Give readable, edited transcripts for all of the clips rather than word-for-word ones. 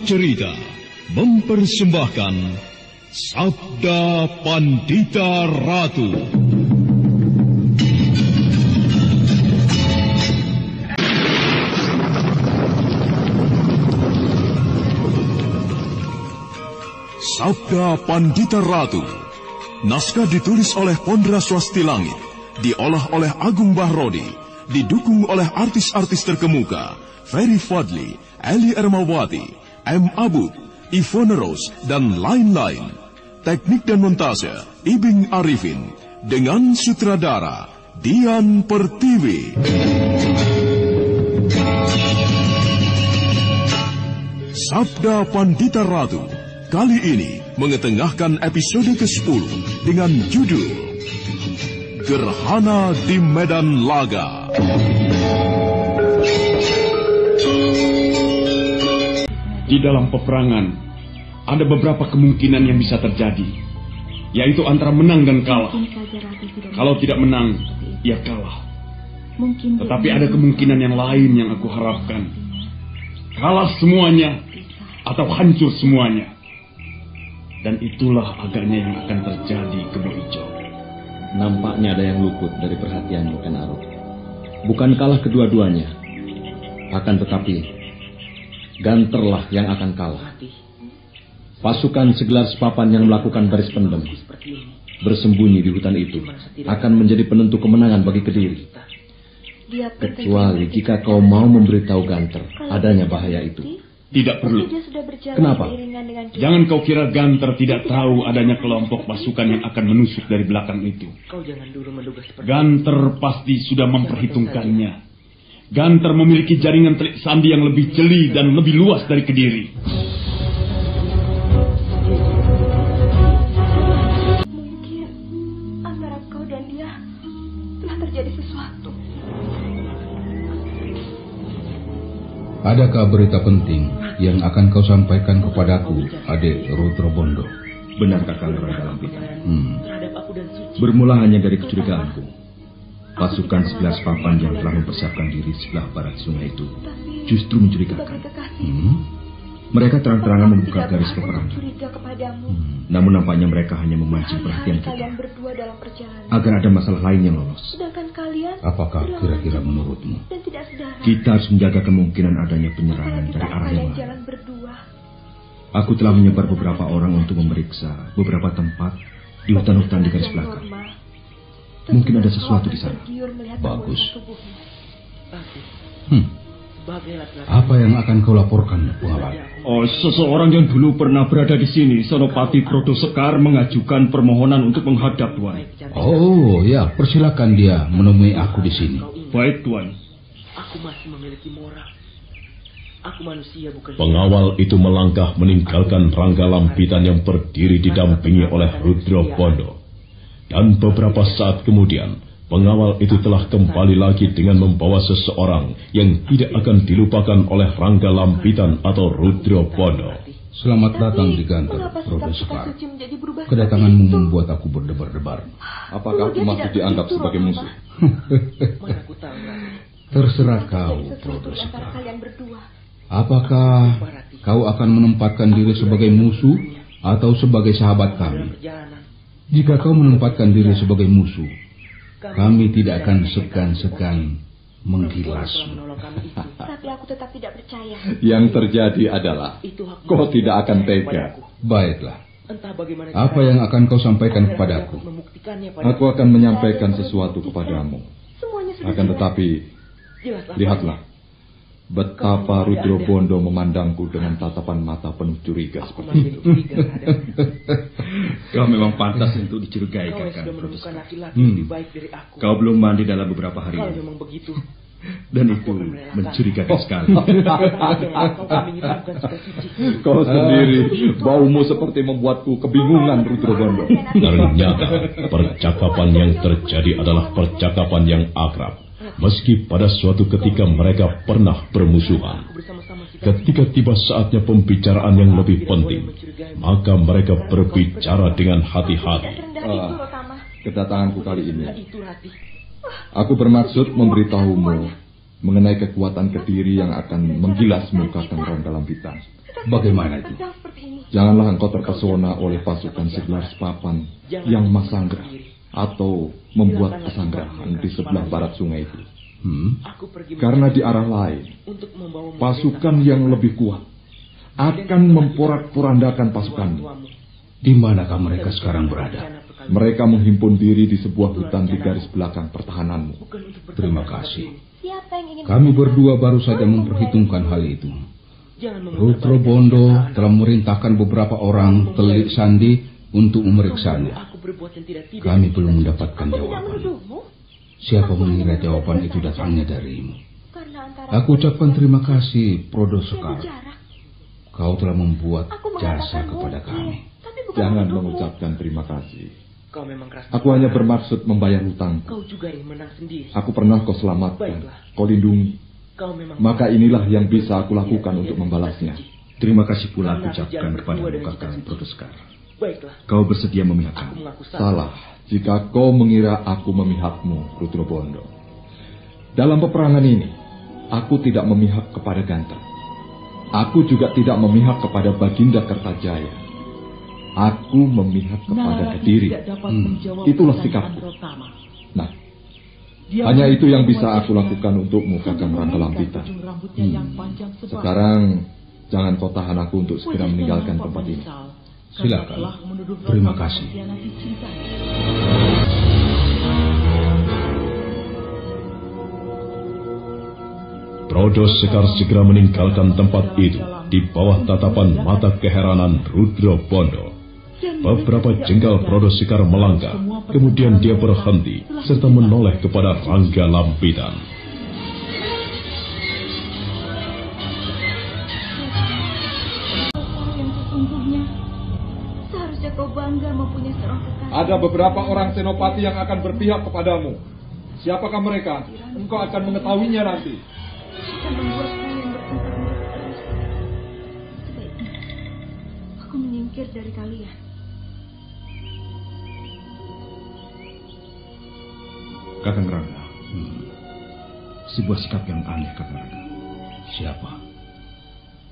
Cerita mempersembahkan Sabda Pandita Ratu. Sabda Pandita Ratu. Naskah ditulis oleh Pondra Swasti Langit, diolah oleh Agung Bahrodi, didukung oleh artis-artis terkemuka Ferry Fadli, Eli Ermawati, M. Abud, Ivone Rose, dan lain-lain. Teknik dan montase Ibing Arifin, dengan sutradara Dian Pertiwi. Sabda Pandita Ratu kali ini mengetengahkan episode ke-10 dengan judul Gerhana di Medan Laga. Di dalam peperangan, ada beberapa kemungkinan yang bisa terjadi, yaitu antara menang dan kalah. Kalau tidak menang, ya kalah. Tetapi ada kemungkinan yang lain yang aku harapkan. Kalah semuanya, atau hancur semuanya. Dan itulah agaknya yang akan terjadi ke Boijo. Nampaknya ada yang luput dari perhatianmu, Ken Arok. Bukan kalah kedua-duanya, akan tetapi Ganterlah yang akan kalah. Pasukan segelar sepapan yang melakukan baris pendem, bersembunyi di hutan itu, akan menjadi penentu kemenangan bagi Kediri. Kecuali jika kau mau memberitahu Ganter adanya bahaya itu. Tidak perlu. Kenapa? Jangan kau kira Ganter tidak tahu adanya kelompok pasukan yang akan menusuk dari belakang itu. Ganter pasti sudah memperhitungkannya. Ganter memiliki jaringan telik sandi yang lebih jeli dan lebih luas dari Kediri. Mungkin antara kau dan dia telah terjadi sesuatu. Adakah berita penting yang akan kau sampaikan kepadaku, Adik Rudro Bondo? Benar, Kakang Rangga Lampita. Bermula hanya dari kecurigaanku. Pasukan sebelah papan yang telah mempersiapkan diri sebelah barat sungai itu justru mencurigakan. Mereka terang-terangan membuka garis peperangan. Namun nampaknya mereka hanya memancing perhatian kita agar ada masalah lain yang lolos. Apakah kira-kira menurutmu? Kita harus menjaga kemungkinan adanya penyerangan dari arah yang lain. Aku telah menyebar beberapa orang untuk memeriksa beberapa tempat di hutan-hutan di garis belakang. Mungkin ada sesuatu di sana. Bagus. Apa yang akan kau laporkan, pengawal? Seseorang yang dulu pernah berada di sini, Senopati Prodo Sekar, mengajukan permohonan untuk menghadap Tuan. Oh, ya, persilakan dia menemui aku di sini. Baik, Tuan. Aku masih memiliki moral. Aku manusia, bukan. Pengawal itu melangkah meninggalkan Rangga Lampitan yang berdiri didampingi oleh Rudro Bondo. Dan beberapa saat kemudian, pengawal itu telah kembali lagi dengan membawa seseorang yang tidak akan dilupakan oleh Rangga Lampitan atau Rudro Bondo. Selamat datang di Ganter, Prodo Sekar. Kedatanganmu membuat aku berdebar-debar. Apakah aku masih dianggap sebagai musuh? Terserah kau, Prodo Sekar. Apakah kau akan menempatkan diri sebagai musuh atau sebagai sahabat kami? Jika kau menempatkan diri sebagai musuh, kami tidak akan segan-segan menggilasmu. Tapi aku tetap tidak percaya. Yang terjadi adalah kau tidak akan tega. Baiklah. Apa yang akan kau sampaikan kepadaku? Aku akan menyampaikan sesuatu kepadamu. Akan tetapi, lihatlah betapa Rudro Bondo memandangku dengan tatapan mata penuh curiga seperti itu. Kau memang pantas untuk dicurigai, Kakang Prodo Sekar. Kau belum mandi dalam beberapa hari ini. Dan itu mencurigakan sekali. Kau sendiri, baumu seperti membuatku kebingungan, Rudro Bondo. Ternyata percakapan yang terjadi adalah percakapan yang akrab. Meski pada suatu ketika mereka pernah bermusuhan. Ketika tiba saatnya pembicaraan yang lebih penting, maka mereka berbicara dengan hati-hati. Kedatanganku kali ini, aku bermaksud memberitahumu mengenai kekuatan Kediri yang akan menggilas muka Kang Rangga Lampitan. Bagaimana itu? Janganlah engkau terpesona oleh pasukan Siglar Sepapan yang masanggrah atau membuat pesanggrahan di sebelah barat sungai itu. Karena di arah lain, pasukan yang lebih kuat akan memporak-porandakan pasukanmu. Di manakah mereka sekarang berada? Mereka menghimpun diri di sebuah hutan di garis belakang pertahananmu. Terima kasih. Kami berdua baru saja memperhitungkan hal itu. Rutro Bondo telah memerintahkan beberapa orang telik sandi untuk memeriksanya. Kami belum mendapatkan jawaban. Siapa mengira jawaban itu datangnya darimu? Aku ucapkan terima kasih, Prodo Sekar. Kau telah membuat jasa kepada kami. Jangan mengucapkan terima kasih. Aku hanya bermaksud membayar hutang. Aku pernah kau selamatkan, kau lindungi. Maka inilah yang bisa aku lakukan untuk membalasnya. Terima kasih pula aku ucapkan kepadamu, Kakang Prodo Sekar. Kau bersedia memihak kami. Salah jika kau mengira aku memihakmu, Rutro Bondo. Dalam peperangan ini, aku tidak memihak kepada Ganter. Aku juga tidak memihak kepada Baginda Kertajaya. Aku memihak kepada Kediri. Itulah sikapku. Nah, hanya itu yang bisa aku lakukan untukmu, Kakang Rangga Lampitan. Sekarang, jangan kau tahan aku untuk segera meninggalkan tempat ini. Silakan. Terima kasih. Prodo Sekar segera meninggalkan tempat itu di bawah tatapan mata keheranan Rutro Bondo. Beberapa jengkal Prodo Sekar melangkah, kemudian dia berhenti serta menoleh kepada Rangga Lampitan. Yang sesungguhnya, seharusnya kau bangga mempunyai seorang kekasih. Ada beberapa orang senopati yang akan berpihak kepadamu. Siapakah mereka? Engkau akan mengetahuinya nanti. Akan membuatku yang bertengkar terus. Sebaiknya aku menyingkir dari kalian. Kakang Rangga, sebuah sikap yang aneh, Kakang Rangga. Siapa?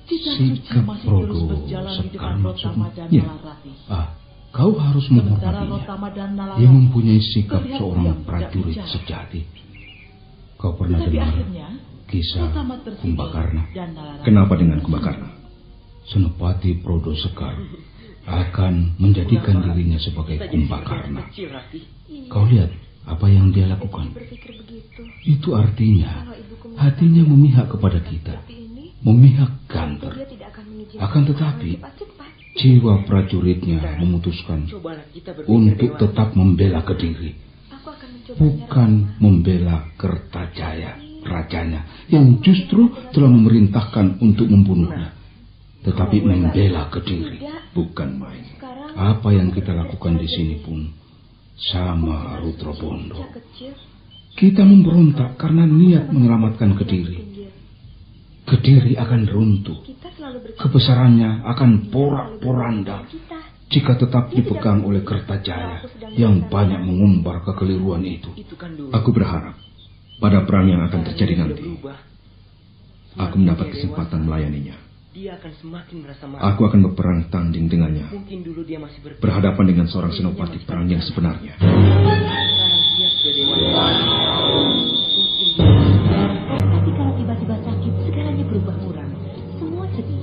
Sikap Prodo Sekar maksudmu? Ya. Kau harus menghormatinya. Ia mempunyai sikap seorang prajurit sejati. Kau pernah dengar kisah Kumbakarna? Kenapa dengan Kumbakarna? Senopati Prodo Sekar akan menjadikan dirinya sebagai Kumbakarna. Kau lihat apa yang dia lakukan. Itu artinya hatinya memihak kepada kita, memihak Ganter. Akan tetapi jiwa prajuritnya memutuskan untuk tetap membela Kediri, bukan membela Kertajaya, rajanya yang justru telah memerintahkan untuk membunuhnya, tetapi membela Kediri. Bukan main. Apa yang kita lakukan di sini pun sama, Rutro Bondo. Kita memberontak karena niat menyelamatkan Kediri. Kediri akan runtuh. Kebesarannya akan porak-poranda jika tetap dipegang oleh Kertajaya yang banyak mengumbar kekeliruan itu. Aku berharap pada perang yang akan terjadi nanti, aku mendapat kesempatan melayaninya. Aku akan berperang tanding dengannya, berhadapan dengan seorang senopati perang yang sebenarnya. Tapi kalau tiba-tiba sakit, segalanya berubah muram. Semua sedih.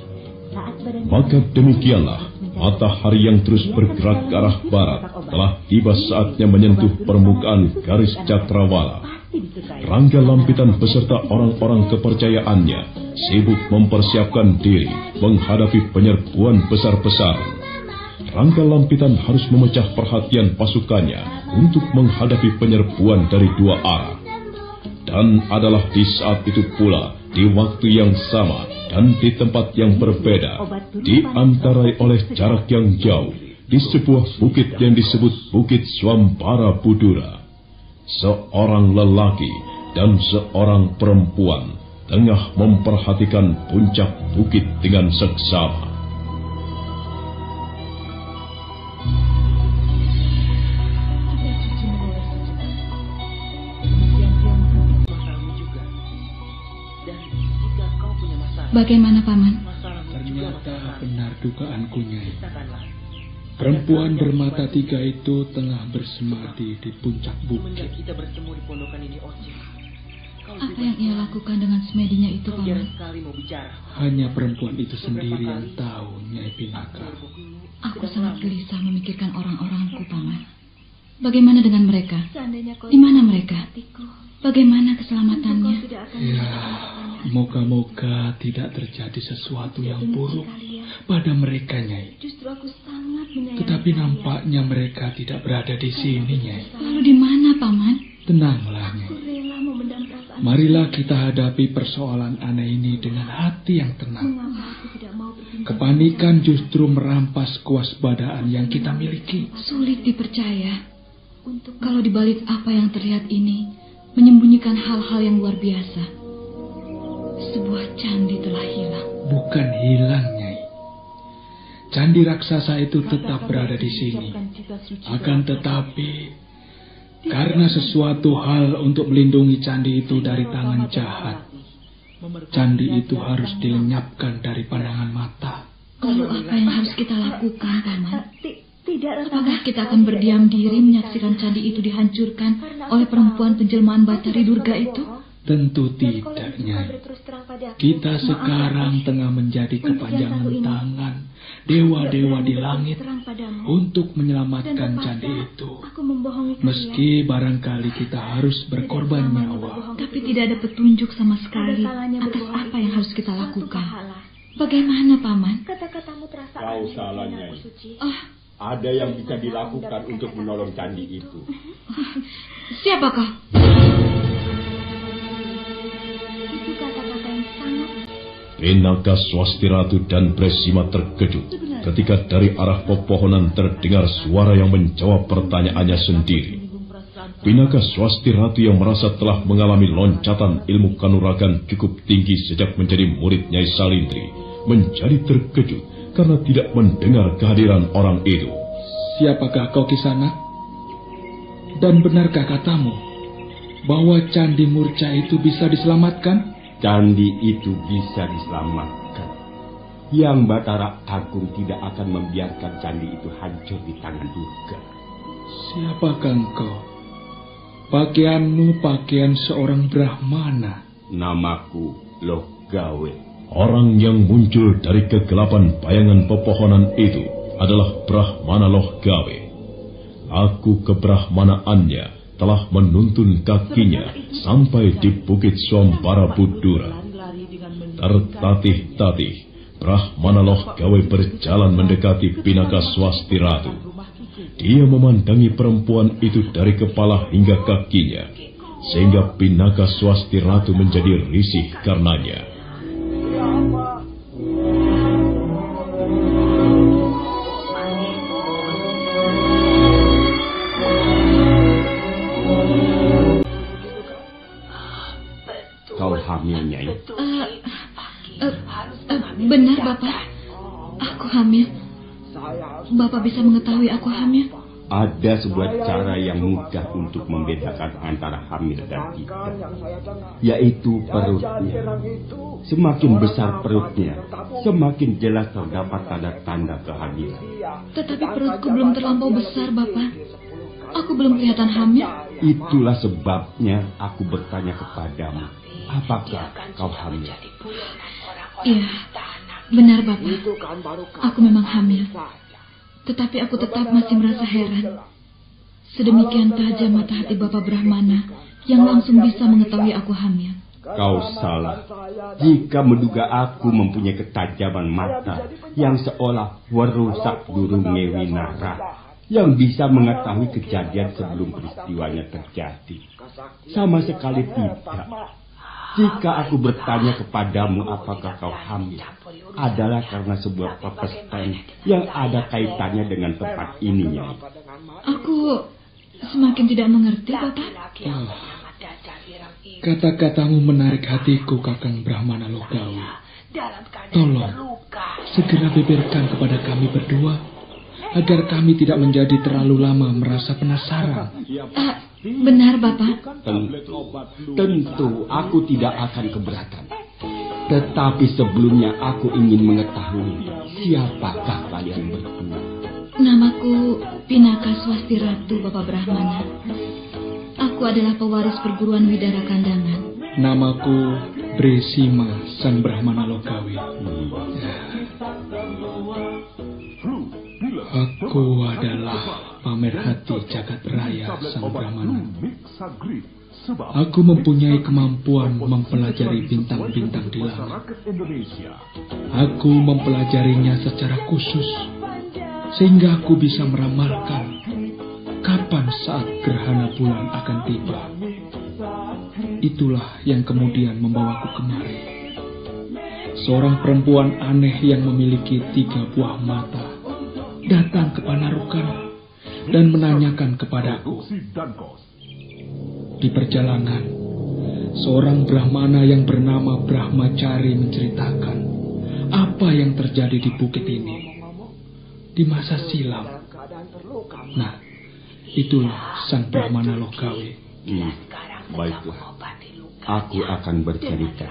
Saat badan Maka demikianlah, matahari yang terus bergerak ke arah barat telah tiba saatnya menyentuh permukaan garis cakrawala. Rangga Lampitan beserta orang-orang kepercayaannya sibuk mempersiapkan diri menghadapi penyerbuan besar-besaran. Rangga Lampitan harus memecah perhatian pasukannya untuk menghadapi penyerbuan dari dua arah. Dan adalah di saat itu pula, di waktu yang sama dan di tempat yang berbeda, diantarai oleh jarak yang jauh, di sebuah bukit yang disebut Bukit Swampara Budura. Seorang lelaki dan seorang perempuan tengah memperhatikan puncak bukit dengan seksama. Bagaimana, Paman? Ternyata benar dugaanku, Nyai. Perempuan bermata 3 itu tengah bersemadi di puncak bukit. Kita bertemu di pondokan ini, Oce. Apa yang ia lakukan dengan semedinya itu, Paman? Hanya perempuan itu sendiri yang tahu, Nyai Pinaka. Aku sangat gelisah memikirkan orang-orangku, Paman. Bagaimana dengan mereka? Di mana mereka? Bagaimana keselamatannya? Ya, moga-moga tidak terjadi sesuatu yang buruk pada mereka, Nyai. Tetapi nampaknya mereka tidak berada di sini, Nyai. Lalu di mana, Paman? Tenanglah, Nyai. Marilah kita hadapi persoalan aneh ini dengan hati yang tenang. Kepanikan justru merampas kewaspadaan yang kita miliki. Sulit dipercaya. Kalau dibalik apa yang terlihat ini menyembunyikan hal-hal yang luar biasa. Sebuah candi telah hilang. Bukan hilang, Nyai. Candi raksasa itu tetap berada di sini. Akan tetapi, karena sesuatu hal untuk melindungi candi itu dari tangan jahat, candi itu harus dilenyapkan dari pandangan mata. Lalu apa yang harus kita lakukan, Paman? Apakah kita akan berdiam diri menyaksikan candi itu dihancurkan oleh perempuan penjelmaan Batari Durga itu? Tentu tidak, Nyai. Kita sekarang tengah menjadi kepanjangan tangan dewa-dewa di langit untuk menyelamatkan candi itu. Meski barangkali kita harus berkorban nyawa. Tapi tidak ada petunjuk sama sekali atas apa yang harus kita lakukan. Bagaimana, Paman? Kau salah, Nyai. Ada yang bisa dilakukan untuk menolong candi itu. Siapakah? Itu kata-kata yang sangat... Pinaka Swasti Ratu dan Bresima terkejut ketika dari arah pepohonan terdengar suara yang menjawab pertanyaannya sendiri. Pinaka Swasti Ratu yang merasa telah mengalami loncatan ilmu kanuragan cukup tinggi sejak menjadi murid Nyai Salindri menjadi terkejut karena tidak mendengar kehadiran orang itu. Siapakah kau, Kisana? Dan benarkah katamu bahwa Candi Murca itu bisa diselamatkan? Candi itu bisa diselamatkan. Yang Batara Agung tidak akan membiarkan candi itu hancur di tangan Durga. Siapakah engkau? Pakaianmu pakaian seorang Brahmana. Namaku Lohgawe. Orang yang muncul dari kegelapan bayangan pepohonan itu adalah Brahmana Lohgawe. Aku kebrahmanaannya telah menuntun kakinya sampai di Bukit Swambara Budura. Tertatih-tatih, Brahmana Lohgawe berjalan mendekati Pinaka Swasti Ratu. Dia memandangi perempuan itu dari kepala hingga kakinya, sehingga Pinaka Swasti Ratu menjadi risih karenanya. Kau hamil, Nyai? Benar, Bapak. Aku hamil. Bapak bisa mengetahui aku hamil? Ada sebuah cara yang mudah untuk membedakan antara hamil dan tidak, yaitu perutnya. Semakin besar perutnya, semakin jelas terdapat tanda-tanda kehamilan. Tetapi perutku belum terlampau besar, Bapak. Aku belum kelihatan hamil. Itulah sebabnya aku bertanya kepadamu, apakah kau hamil? Iya, benar, Bapak. Aku memang hamil. Tetapi aku tetap masih merasa heran. Sedemikian tajam mata hati Bapak Brahmana yang langsung bisa mengetahui aku hamil. Kau salah jika menduga aku mempunyai ketajaman mata yang seolah merusak durung Ngewinara, yang bisa mengetahui kejadian sebelum peristiwanya terjadi. Sama sekali tidak. Jika aku bertanya kepadamu apakah kau hamil, adalah karena sebuah pepestan yang ada kaitannya dengan tempat ini, Nyai. Aku semakin tidak mengerti, Bapak. Kata-katamu menarik hatiku, Kakang Brahmana Lohgawe. Tolong, segera beberkan kepada kami berdua, agar kami tidak menjadi terlalu lama merasa penasaran. Benar, Bapak. Tentu aku tidak akan keberatan. Tetapi sebelumnya aku ingin mengetahui siapakah kalian berdua. Namaku Pinaka Swasti Ratu, Bapak Brahmana. Aku adalah pewaris perguruan Widara Kandangan. Namaku Bresima Sang Brahmana Lokawi. Aku adalah Pamerhati Jagat Raya Sang Brahmana. Aku mempunyai kemampuan mempelajari bintang-bintang di langit. Aku mempelajarinya secara khusus, sehingga aku bisa meramalkan kapan saat gerhana bulan akan tiba. Itulah yang kemudian membawaku kemari. Seorang perempuan aneh yang memiliki 3 buah mata datang ke Panarukan dan menanyakan kepadaku. Di perjalanan, seorang Brahmana yang bernama Brahmacari menceritakan apa yang terjadi di bukit ini di masa silam. Nah, itulah Sang Brahmana Lokawi. Baiklah, aku akan bercerita.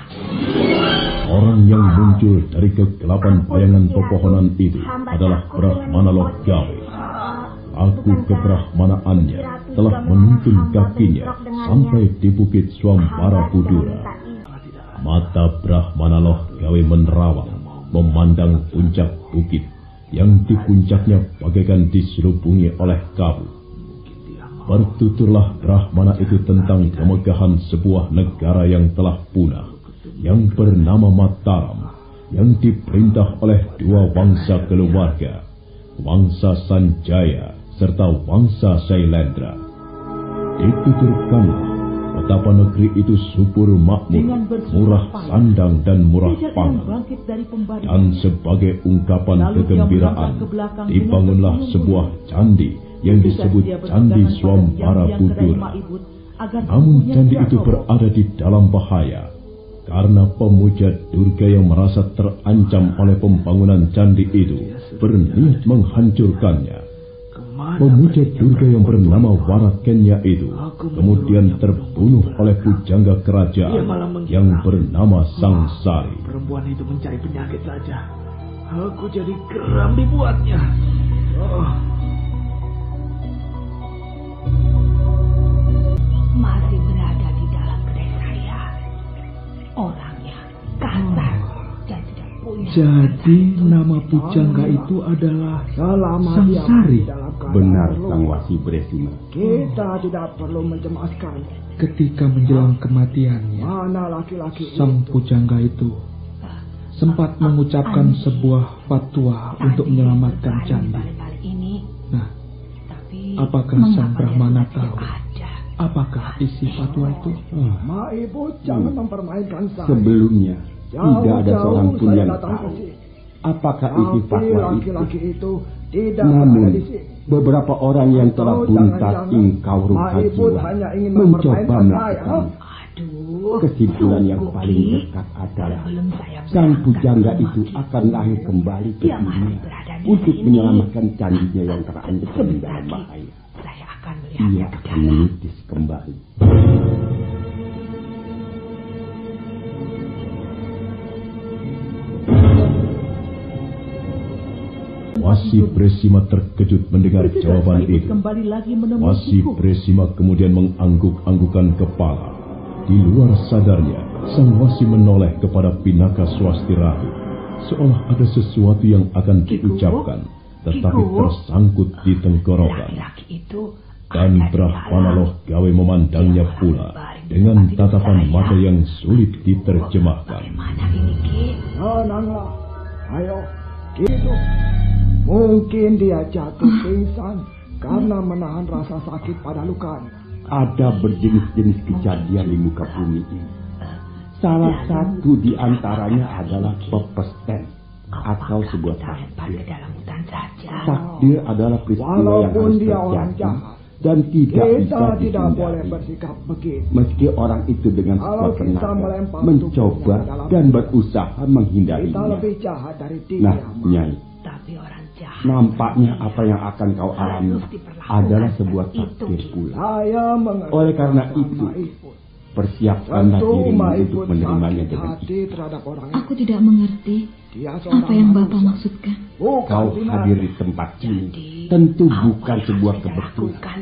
Orang yang muncul dari kegelapan bayangan pepohonan itu adalah Brahmana Lokawi. Aku kebrahmanaannya telah menuntun kakinya sampai di bukit Swambara Budura. Mata Brahmana Lokawi menerawang memandang puncak bukit yang di puncaknya bagaikan diselubungi oleh kabut. Bertuturlah Brahmana itu tentang kemegahan sebuah negara yang telah punah, yang bernama Mataram, yang diperintah oleh 2 bangsa keluarga, Wangsa Sanjaya serta Wangsa Sailendra. Dituturkanlah betapa negeri itu subur makmur, murah sandang dan murah pangan. Dan sebagai ungkapan kegembiraan, dibangunlah sebuah candi yang disebut Candi Swambara Budura. Namun candi itu berada di dalam bahaya, karena pemuja Durga yang merasa terancam oleh pembangunan candi itu berniat menghancurkannya. Pemuja Durga yang bernama Warakenya itu kemudian terbunuh oleh pujangga kerajaan yang bernama Sangsari. Perempuan itu mencari penyakit saja. Aku jadi geram dibuatnya. Masih berada di dalam kedai saya. Orangnya kasar dan tidak punya. Jadi nama pujangga itu adalah Sangsari. Benar, Sang Wasi Bresima. Kita tidak perlu mencemaskan. Ketika menjelang kematiannya, sang pujangga itu sempat mengucapkan sebuah fatwa untuk menyelamatkan candi. Nah, apakah Sang Brahmana tahu apakah isi fatwa itu? Jangan mempermainkan saya. Sebelumnya tidak ada seorang pun yang tahu apakah isi fatwa itu. Namun beberapa orang yang telah buntat ingkau ruha jiwa mencoba melakukan. Kesimpulan yang paling dekat adalah sang pujangga itu akan lahir kembali ke dunia untuk menyelamatkan candinya yang terancam dalam bahaya. Ia akan menitis kembali. Wasi Bresima terkejut mendengar jawaban itu. Wasi Bresima kemudian mengangguk-anggukan kepala. Di luar sadarnya, sang wasi menoleh kepada Pinaka Swasti Ratu, seolah ada sesuatu yang akan diucapkan, tetapi tersangkut di tenggorokan. Dan Brahmana Lokawi memandangnya pula dengan tatapan mata yang sulit diterjemahkan. Tenanglah, ayo, gitu. Mungkin dia jatuh pingsan karena menahan rasa sakit pada lukanya. Ada berjenis-jenis kejadian di muka bumi ini. Salah satu di antaranya adalah pepesten atau sebuah takdir. Takdir adalah peristiwa yang harus terjadi dan tidak bisa dihindari. Meski orang itu dengan sekuat tenaga mencoba dan berusaha menghindarinya. Nah, Nyai, nampaknya apa yang akan kau alami adalah sebuah takdir pula. Oleh karena itu, Persiapkanlah dirimu untuk menerimanya dengan ikhlas. Aku tidak mengerti apa yang Bapak maksudkan. Kau hadir di tempat ini tentu bukan sebuah kebetulan.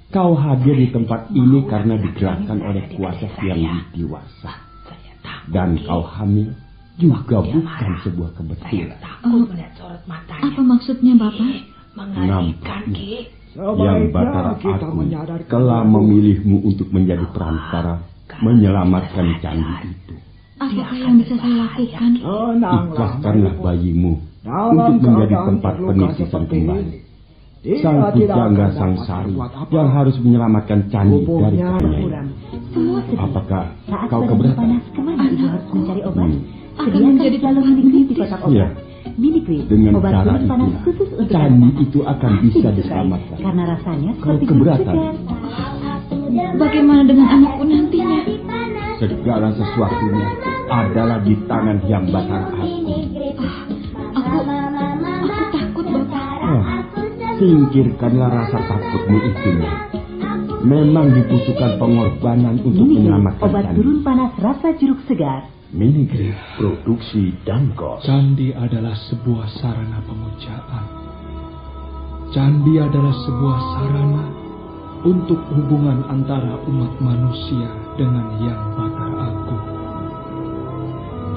Kau hadir di tempat ini karena digerakkan oleh kuasa yang dewasa. Dan kau hamil juga bukan sebuah kebetulan. Apa maksudnya Bapak? Nampaknya Yang Batara Agung telah memilihmu untuk menjadi perantara menyelamatkan candi itu. Apakah yang bisa saya lakukan? Ikhlaskanlah bayimu untuk menjadi tempat penitisan kembali. Sang pujangga Sangsari yang harus menyelamatkan candi dari kehancuran. Apakah kau keberatan? Akan menjadi tempat penitis. Ya. Dengan cara itu, candi itu akan bisa diselamatkan. Karena rasanya Kau keberatan? Bagaimana dengan anakku nantinya? Segala sesuatunya adalah di tangan Hyang Batara Agung. Aku takut, Bapak. Singkirkanlah rasa takutmu itu. Memang dibutuhkan pengorbanan untuk menyelamatkan obat candi. turun panas rasa jeruk segar. Minigri produksi Dangkos. Candi adalah sebuah sarana pemujaan. Candi adalah sebuah sarana untuk hubungan antara umat manusia dengan Hyang Batara Agung.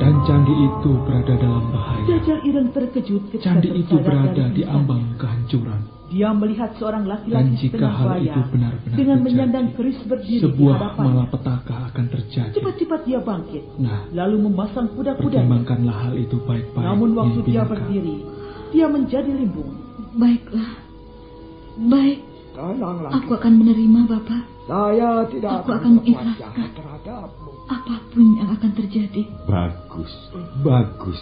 Dan candi itu berada dalam bahaya. Jajal Ireng terkejut ketika Candi itu berada di ambang kehancuran. Dia melihat seorang Dan laki-laki jika setengah hal baya itu benar-benar dengan terjadi, menyandang keris berdiri di sebuah hadapannya. malapetaka akan terjadi. Cepat-cepat dia bangkit, Nah, lalu memasang kuda-kudanya. pertimbangkanlah hal itu baik-baik. Namun waktu dia Yintinka. berdiri, dia menjadi limbung. Baiklah. Baik. Aku akan menerima, Bapak. Saya tidak Aku akan mengikhlaskan apapun yang akan terjadi. Bagus, bagus.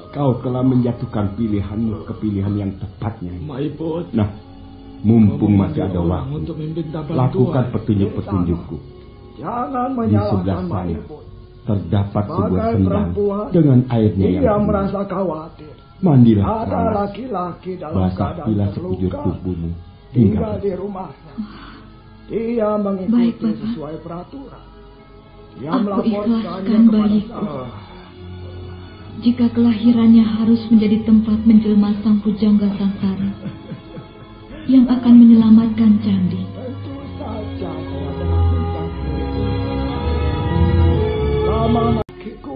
Kau telah menjatuhkan pilihanmu ke pilihan yang tepatnya. Maiput. Nah, mumpung masih ada waktu, untuk meminta lakukan petunjuk-petunjukku. Jangan Di sebelah sana terdapat sebuah sendang dengan airnya yang Dia penuh. merasa khawatir. Mandilah Ada panas, laki-laki dalam basahilah keadaan sekujur terluka tubuhmu tinggal hingga di rumahnya. Dia mengikuti Baik, Bapak. sesuai peraturan. Dia Aku melaporkannya ikhlaskan kepada bayiku. saya. Jika kelahirannya harus menjadi tempat menjelma sang pujangga Sangsara yang akan menyelamatkan candi. Tentu saja saya telah mencapai. Sama makiku.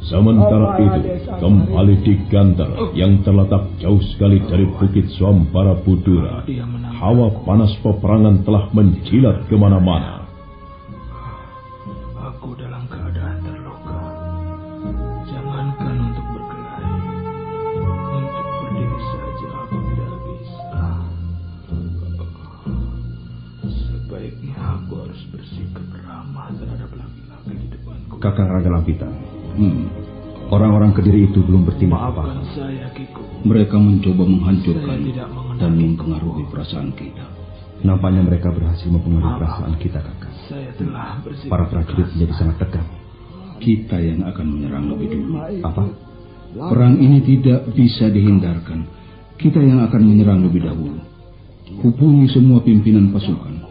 Sementara itu, kembali di Gantar yang terletak jauh sekali dari Bukit Swampara Budura, hawa panas peperangan telah menjilat kemana-mana. Aku dalam keadaan terluka. Jangankan untuk berkelahi, untuk berdiri saja aku tidak bisa. Sebaiknya aku harus bersikap ramah terhadap laki-laki di depanku. Kakang Raga Lampitan. Orang-orang Kediri itu belum bertindak apa-apa. Saya, Kiku. Mereka mencoba menghancurkan Saya tidak mengenal dan Kiku. mempengaruhi perasaan kita. Nampaknya mereka berhasil mempengaruhi perasaan kita, kakak. Saya telah bersikap Para prajurit menjadi sangat tegang. Kita yang akan menyerang lebih dulu. Apa? Perang ini tidak bisa dihindarkan. Kita yang akan menyerang lebih dahulu. Hubungi semua pimpinan pasukan.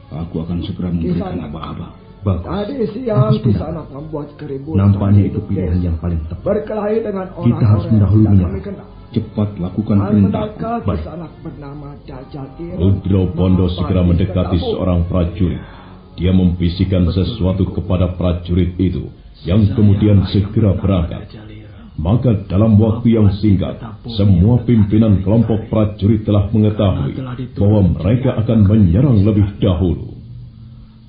Aku akan segera memberikan aba-aba. Bagus. Tadi siang Bagus, di benar. sana membuat keributan. Nampaknya itu pilihan yang paling tepat. Berkelahi dengan orang Kita harus mendahulunya. Cepat lakukan perintahku. Baik. Bernama Jajal Ireng. Rudro Bondo segera mendekati seorang prajurit. Dia membisikkan sesuatu kepada prajurit itu, yang kemudian segera berangkat. Maka dalam waktu yang singkat, semua pimpinan kelompok prajurit telah mengetahui bahwa mereka akan menyerang lebih dahulu.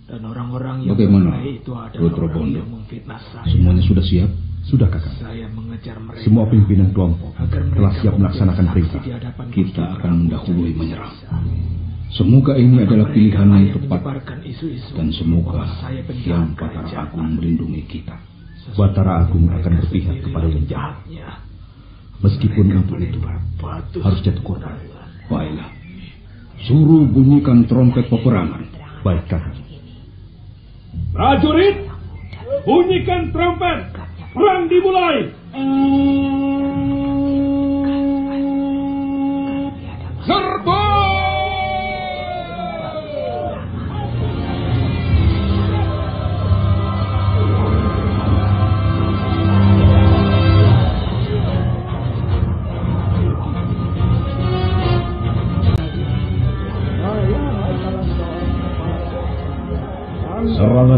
Dan orang-orang yang Bagaimana, berkelahi itu adalah Rudro orang Bondo? yang memfitnah saya. Semuanya sudah siap? Sudah, kakak. Saya mengejar mereka. Semua pimpinan kelompok agar mereka telah siap melaksanakan menjadi perintah. saksi di hadapan Kita Gusti akan Prabu. mendahului menyerang. Semoga ini adalah pilihan yang tepat. Menyebarkan isu-isu Dan semoga bahwa saya penjahat Hyang Batara kerajaan. Agung melindungi kita. Batara Agung akan berpihak kepada yang jahat. Jahatnya. Meskipun untuk itu harus jatuh korban. Baiklah. Suruh bunyikan trompet peperangan. Baik, kakak. Prajurit, bunyikan trompet. Perang dimulai. Serbu!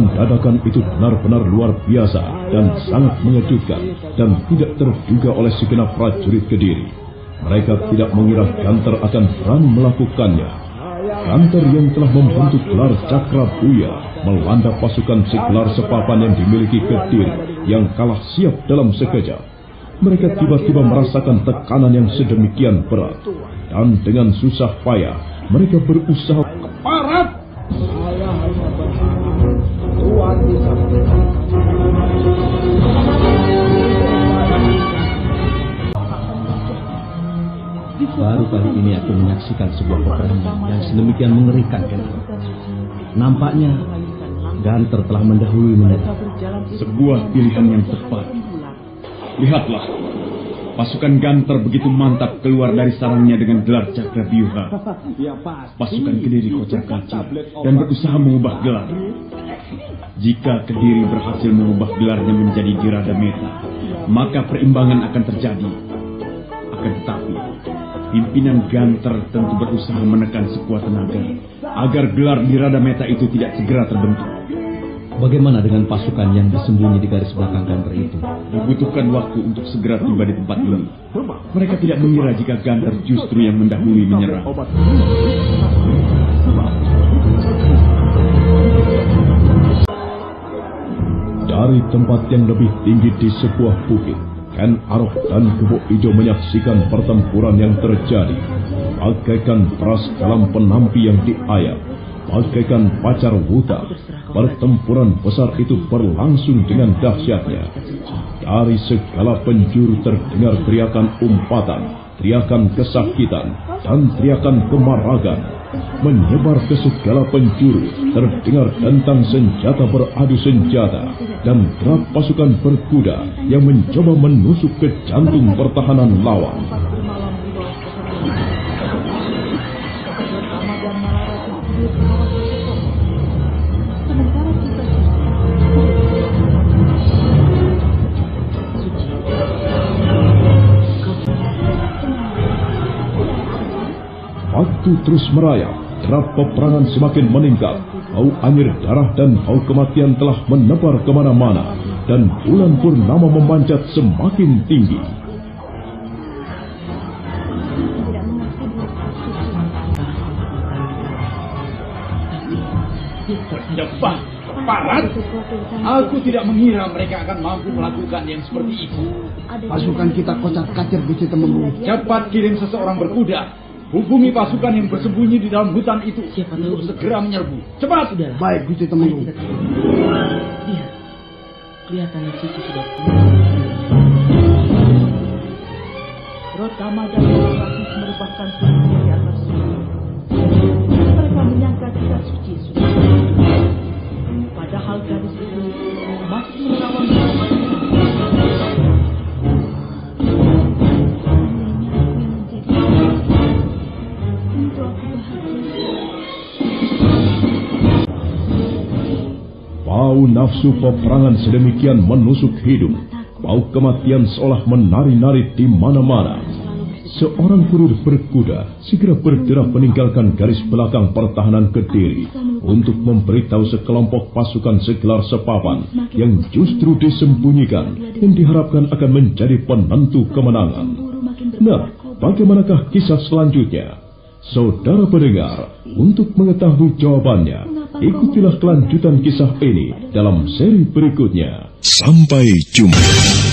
Serangan dadakan itu benar-benar luar biasa dan sangat mengejutkan dan tidak terduga oleh segenap prajurit Kediri. Mereka tidak mengira Ganter akan berani melakukannya. Ganter yang telah membentuk gelar Cakra Buya melanda pasukan segelar sepapan yang dimiliki Kediri yang kalah siap dalam sekejap. Mereka tiba-tiba merasakan tekanan yang sedemikian berat, dan dengan susah payah mereka berusaha keparat. Baru kali ini aku menyaksikan sebuah peperangan yang sedemikian mengerikan. Nampaknya Ganter telah mendahului mereka. Sebuah pilihan yang tepat. Lihatlah, pasukan Ganter begitu mantap keluar dari sarangnya dengan gelar Cakra Byuha. Pasukan Kediri kocar-kacir dan berusaha mengubah gelar. Jika Kediri berhasil mengubah gelarnya menjadi Giradameta, maka perimbangan akan terjadi. Akan tetapi, pimpinan Ganter tentu berusaha menekan sekuat tenaga agar gelar Giradameta itu tidak segera terbentuk. Bagaimana dengan pasukan yang bersembunyi di garis belakang Ganter itu? Dibutuhkan waktu untuk segera tiba di tempat ini. Mereka tidak mengira jika Ganter justru yang mendahului menyerang. Dari tempat yang lebih tinggi di sebuah bukit, Ken Arok dan Kubo Ijo menyaksikan pertempuran yang terjadi. Bagaikan peras dalam penampi yang diayak, bagaikan pacar wuta, pertempuran besar itu berlangsung dengan dahsyatnya. Dari segala penjuru terdengar teriakan umpatan, teriakan kesakitan, dan teriakan kemaragan. Menyebar ke segala penjuru, terdengar dentang senjata beradu senjata, dan derap pasukan berkuda yang mencoba menusuk ke jantung pertahanan lawan. Waktu terus merayap, derap peperangan semakin meningkat. Bau anyir darah dan bau kematian telah menebar kemana-mana, dan bulan purnama memanjat semakin tinggi. Terjebak, parat. Aku tidak mengira mereka akan mampu melakukan yang seperti itu. Pasukan kita kocar-kacir Gusti Temenggung. Cepat kirim seseorang berkuda. Hubungi pasukan yang bersembunyi di dalam hutan itu untuk segera menyerbu. Cepat! Baik, Gusti Temenggung. Lihat, kelihatannya Cici sudah Rotama dan Rasis merupakan suci di atas sungai. Mereka menyangka jika Suci sudah padahal gadis itu masih menerawang Bau nafsu peperangan sedemikian menusuk hidung. Bau kematian seolah menari-nari di mana-mana. Seorang kurir berkuda segera bergerak meninggalkan garis belakang pertahanan Kediri untuk memberitahu sekelompok pasukan segelar sepapan yang justru disembunyikan yang diharapkan akan menjadi penentu kemenangan. Nah, bagaimanakah kisah selanjutnya? Saudara pendengar, untuk mengetahui jawabannya, ikutilah kelanjutan kisah ini dalam seri berikutnya. Sampai jumpa.